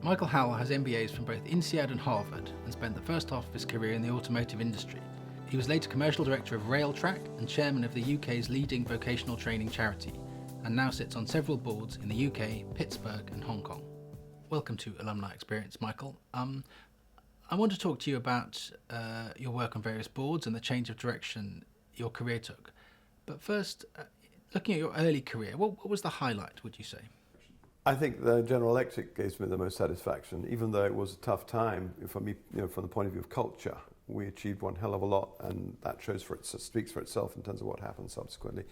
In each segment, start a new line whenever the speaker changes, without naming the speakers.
Michael Howell has MBAs from both INSEAD and Harvard and spent the first half of his career in the automotive industry. He was later commercial director of Railtrack and chairman of the UK's leading vocational training charity, and now sits on several boards in the UK, Pittsburgh and Hong Kong. Welcome to Alumni Experience, Michael. I want to talk to you about your work on various boards and the change of direction your career took. But first, looking at your early career, what was the highlight, would you say?
I think the General Electric gave me the most satisfaction, even though it was a tough time for me, from the point of view of culture. We achieved one hell of a lot, and that speaks for itself in terms of what happened subsequently.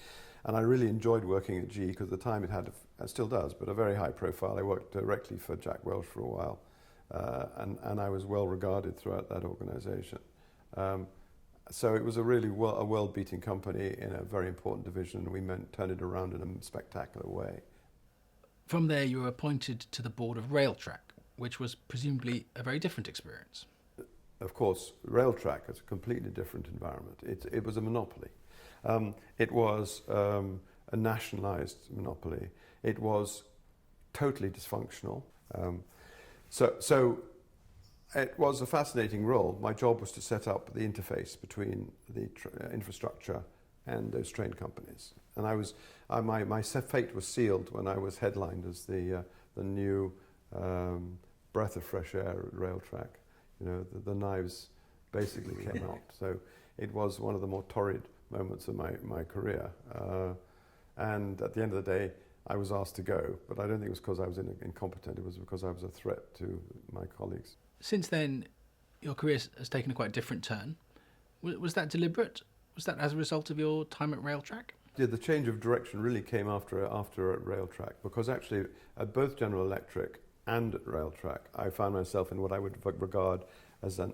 And I really enjoyed working at GE because at the time it had, it still does, but a very high profile. I worked directly for Jack Welch for a while, and I was well regarded throughout that organization. So it was a really a world-beating company in a very important division, and we turned it around in a spectacular way.
From there, you were appointed to the board of Railtrack, which was presumably a very different experience.
Of course, Railtrack is a completely different environment. It was a monopoly. It was a nationalized monopoly. It was totally dysfunctional. So it was a fascinating role. My job was to set up the interface between the infrastructure and those train companies. And my fate was sealed when I was headlined as the new breath of fresh air at Railtrack. The knives basically came out. So it was one of the more torrid moments of my career. And at the end of the day, I was asked to go, but I don't think it was because I was incompetent. It was because I was a threat to my colleagues.
Since then, your career has taken a quite different turn. Was that deliberate? Was that as a result of your time at Railtrack?
Yeah, the change of direction really came after at Railtrack, because actually at both General Electric and at Railtrack, I found myself in what I would regard as an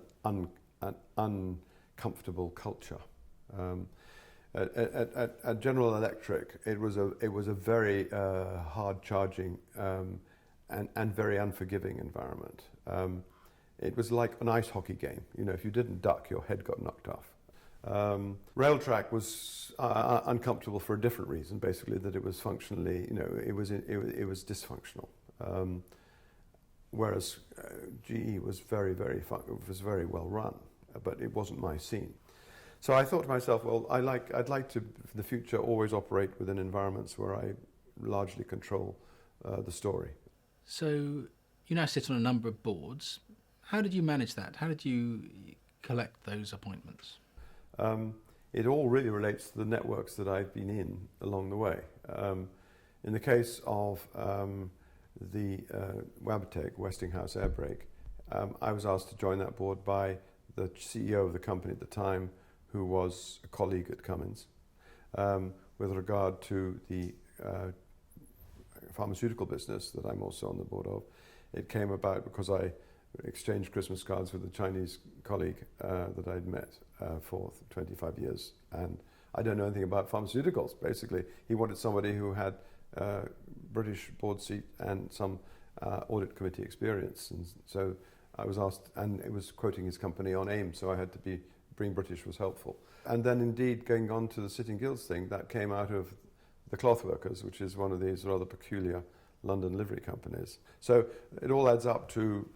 uncomfortable culture. At General Electric, it was a very hard-charging and very unforgiving environment. It was like an ice hockey game. If you didn't duck, your head got knocked off. Railtrack was uncomfortable for a different reason, basically that it was functionally, it was dysfunctional. Whereas GE was very well run, but it wasn't my scene. So I thought to myself, well, I'd like to, in the future, always operate within environments where I largely control the story.
So you now sit on a number of boards. How did you manage that? How did you collect those appointments?
It all really relates to the networks that I've been in along the way. In the case of the Wabtec, Westinghouse Air Brake, I was asked to join that board by the CEO of the company at the time, who was a colleague at Cummins, with regard to the pharmaceutical business that I'm also on the board of. It came about because I exchanged Christmas cards with a Chinese colleague that I'd met for 25 years. And I don't know anything about pharmaceuticals, basically. He wanted somebody who had British board seat and some audit committee experience. And so I was asked, and it was quoting his company on AIM, so I had to being British was helpful. And then indeed going on to the Sitting Guilds thing, that came out of the Cloth Workers, which is one of these rather peculiar London livery companies. So it all adds up to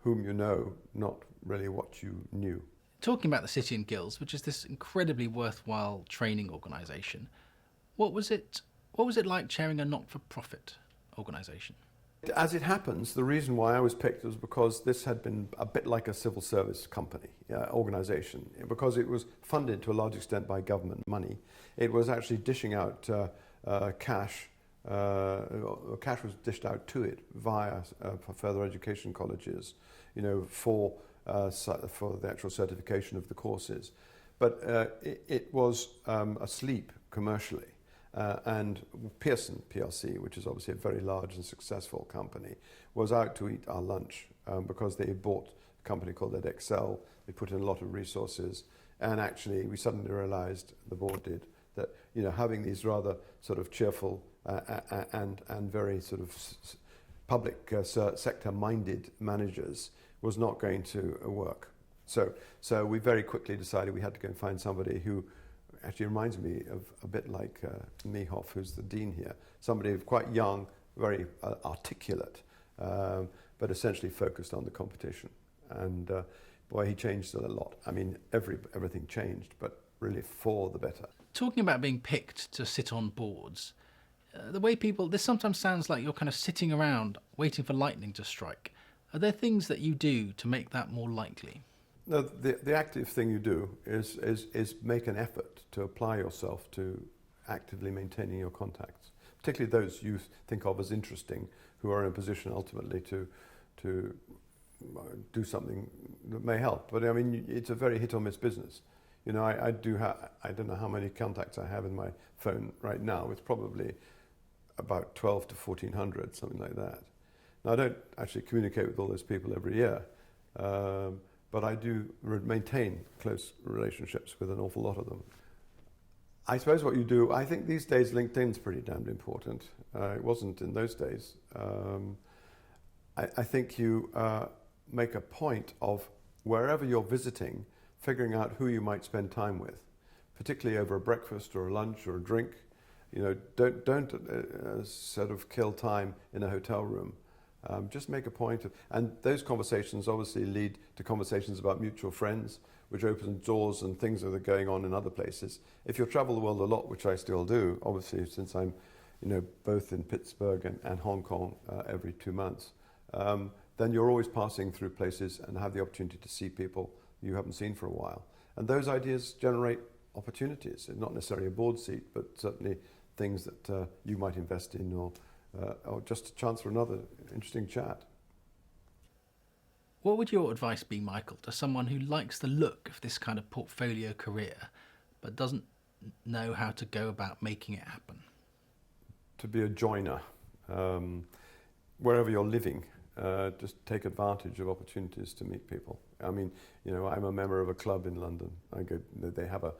whom you know, not really what you knew.
Talking about the City and Guilds, which is this incredibly worthwhile training organisation, what was it like chairing a not-for-profit organisation?
As it happens, the reason why I was picked was because this had been a bit like a civil service company, organisation, because it was funded to a large extent by government money. It was actually dishing out cash. Cash was dished out to it via for further education colleges, for the actual certification of the courses. But it was asleep commercially. And Pearson PLC, which is obviously a very large and successful company, was out to eat our lunch because they had bought a company called Edexcel. They put in a lot of resources, and actually we suddenly realized, the board did, that having these rather sort of cheerful and very sort of public sector-minded managers was not going to work. So we very quickly decided we had to go and find somebody who actually reminds me of a bit like Mehoff, who's the dean here. Somebody quite young, very articulate, but essentially focused on the competition. And boy, he changed it a lot. I mean, everything changed, but really for the better.
Talking about being picked to sit on boards, the way this sometimes sounds like you're kind of sitting around waiting for lightning to strike. Are there things that you do to make that more likely?
No, the active thing you do is make an effort to apply yourself to actively maintaining your contacts, particularly those you think of as interesting, who are in a position ultimately to do something that may help. But I mean, it's a very hit or miss business. You know, I don't know how many contacts I have in my phone right now. It's probably about 12 to 1400, something like that. Now, I don't actually communicate with all those people every year, but I do maintain close relationships with an awful lot of them. I suppose what you do, I think these days LinkedIn's pretty damned important. It wasn't in those days. I think you make a point of wherever you're visiting, figuring out who you might spend time with, particularly over a breakfast or a lunch or a drink. You know, don't sort of kill time in a hotel room. Just make a point of, and those conversations obviously lead to conversations about mutual friends, which opens doors and things that are going on in other places. If you travel the world a lot, which I still do, obviously, since I'm, you know, both in Pittsburgh and Hong Kong every 2 months, then you're always passing through places and have the opportunity to see people you haven't seen for a while. And those ideas generate opportunities, not necessarily a board seat, but certainly things that you might invest in, or just a chance for another interesting chat.
What would your advice be, Michael, to someone who likes the look of this kind of portfolio career, but doesn't know how to go about making it happen?
To be a joiner, wherever you're living, just take advantage of opportunities to meet people. I mean, you know, I'm a member of a club in London. They have a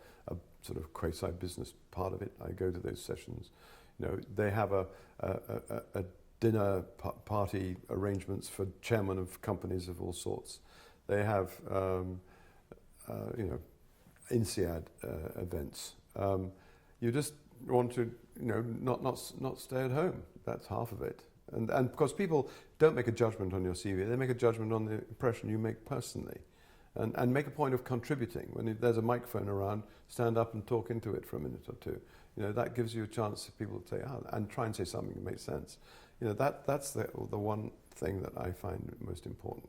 sort of quasi-business part of it. I go to those sessions. You know, they have a dinner party arrangements for chairmen of companies of all sorts. They have, you know, INSEAD events. You just want to, you know, not stay at home. That's half of it. And because people don't make a judgment on your CV, they make a judgment on the impression you make personally. And make a point of contributing. When there's a microphone around, stand up and talk into it for a minute or two. You know, that gives you a chance for people to say, and try and say something that makes sense. You know, that's the one thing that I find most important.